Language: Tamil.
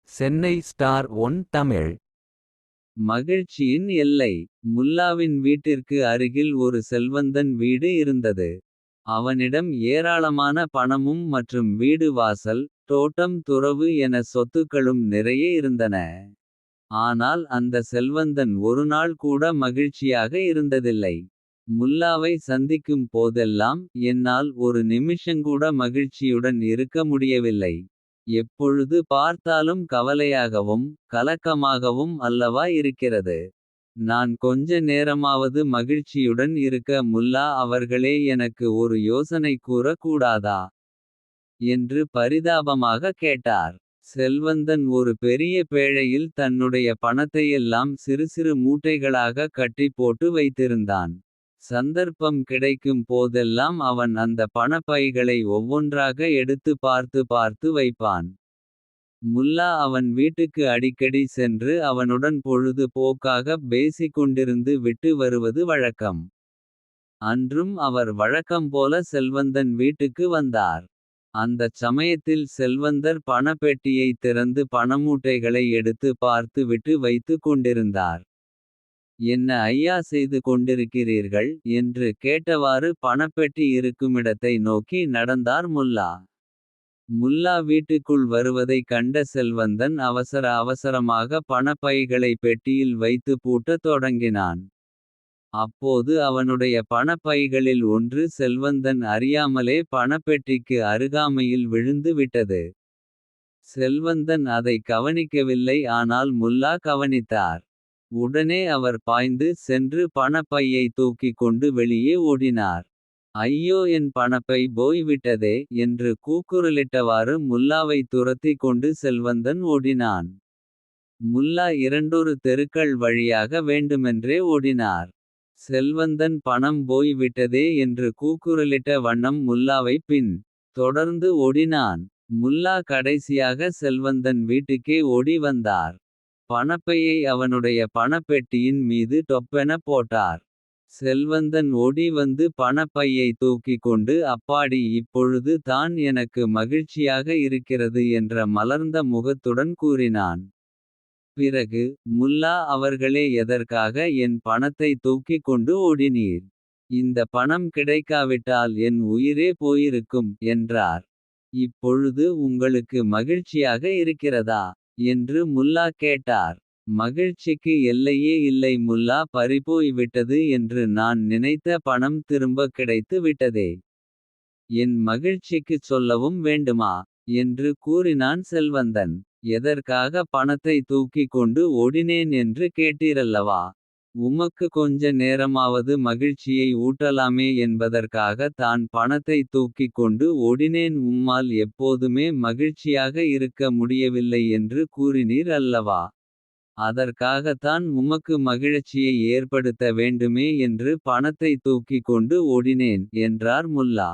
Chennai star one Tamil. மகிழ்ச்சியின் எல்லை. முல்லாவின் வீட்டிற்கு அருகில் ஒரு செல்வந்தன் வீடு இருந்தது. அவனிடம் ஏராளமான பணமும் மற்றும் வீடு வாசல். தோட்டம் துறவு என சொத்துக்களும் நிறைய இருந்தன. ஆனால் அந்த செல்வந்தன் ஒருநாள் கூட மகிழ்ச்சியாக இருந்ததில்லை. முல்லாவை சந்திக்கும் போதெல்லாம் என்னால் ஒரு நிமிஷங்கூட மகிழ்ச்சியுடன் இருக்க முடியவில்லை. எப்பொழுது பார்த்தாலும் கவலையாகவும் கலக்கமாகவும் அல்லவா இருக்கிறது. நான் கொஞ்ச நேரமாவது மகிழ்ச்சியுடன் இருக்க முல்லா அவர்களே எனக்கு ஒரு யோசனை கூற கூடாதா. என்று பரிதாபமாக கேட்டார். செல்வந்தன் ஒரு பெரிய பேழையில் தன்னுடைய பணத்தையெல்லாம் சிறு சிறு மூட்டைகளாக கட்டி போட்டு வைத்திருந்தான். சந்தர்ப்பம் கிடைக்கும் போதெல்லாம் அவன் அந்த பணப்பைகளை ஒவ்வொன்றாக எடுத்து பார்த்து பார்த்து வைப்பான். முல்லா அவன் வீட்டுக்கு அடிக்கடி சென்று அவனுடன் பொழுது போக்காக பேசிக்கொண்டிருந்து விட்டு வருவது வழக்கம். அன்றும் அவர் வழக்கம் போல செல்வந்தன் வீட்டுக்கு வந்தார். அந்தச் சமயத்தில் செல்வந்தர் பணப்பெட்டியை திறந்து பணமூட்டைகளை எடுத்து பார்த்து விட்டு வைத்து கொண்டிருந்தார். என்ன ஐயா செய்து கொண்டிருக்கிறீர்கள் என்று கேட்டவாறு பணப்பெட்டி இருக்குமிடத்தை நோக்கி நடந்தார் முல்லா. முல்லா வீட்டுக்குள் வருவதைக் கண்ட செல்வந்தன் அவசர அவசரமாக பணப்பைகளை பெட்டியில் வைத்து பூட்டத் தொடங்கினான். அப்போது அவனுடைய பணப்பைகளில் ஒன்று செல்வந்தன் அறியாமலே பணப்பெட்டிக்கு அருகாமையில் விழுந்து விட்டது. செல்வந்தன் அதை கவனிக்கவில்லை, ஆனால் முல்லா கவனித்தார். உடனே அவர் பாய்ந்து சென்று பணப்பையை தூக்கிக் கொண்டு வெளியே ஓடினார். ஐயோ, என் பணப்பை போய் விட்டதே என்று கூக்குரலிட்டவாறு முல்லாவை துரத்தி கொண்டு செல்வந்தன் ஓடினான். முல்லா இரண்டொரு தெருக்கள் வழியாக வேண்டுமென்றே ஓடினார். செல்வந்தன் பணம் போய் விட்டதே என்று கூக்குரலிட்ட வண்ணம் முல்லாவை பின் தொடர்ந்து ஓடினான். முல்லா கடைசியாக செல்வந்தன் வீட்டுக்கே ஓடி வந்தார். பணப்பையை அவனுடைய பணப்பெட்டியின் மீது டொப்பென போட்டார். செல்வந்தன் ஓடி வந்து பணப்பையை தூக்கிக் கொண்டு அப்பாடி, இப்பொழுது தான் எனக்கு மகிழ்ச்சியாக இருக்கிறது என்ற மலர்ந்த முகத்துடன் கூறினான். பிறகு, முல்லா அவர்களே, எதற்காக என் பணத்தை தூக்கிக் கொண்டு ஓடினீர். இந்த பணம் கிடைக்காவிட்டால் என் உயிரே போயிருக்கும் என்றார். இப்பொழுது உங்களுக்கு மகிழ்ச்சியாக இருக்கிறதா என்று முல்லா கேட்டார். மகிழ்ச்சிக்கு எல்லையே இல்லை முல்லா, பறிபோய் விட்டது என்று நான் நினைத்த பணம் திரும்ப கிடைத்து விட்டதே. என் மகிழ்ச்சிக்குச் சொல்லவும் வேண்டுமா என்று கூறினான் செல்வந்தன். எதற்காக பணத்தை தூக்கிக் கொண்டு ஓடினேன் என்று கேட்டீரல்லவா. உமக்கு கொஞ்ச நேரமாவது மகிழ்ச்சியை ஊட்டலாமே என்பதற்காக தான் பணத்தை தூக்கிக் கொண்டு ஓடினேன். உம்மால் எப்போதுமே மகிழ்ச்சியாக இருக்க முடியவில்லை என்று கூறினீர் அல்லவா. அதற்காகத்தான் உமக்கு மகிழ்ச்சியை ஏற்படுத்த வேண்டுமே என்று பணத்தை தூக்கிக் கொண்டு ஓடினேன் என்றார் முல்லா.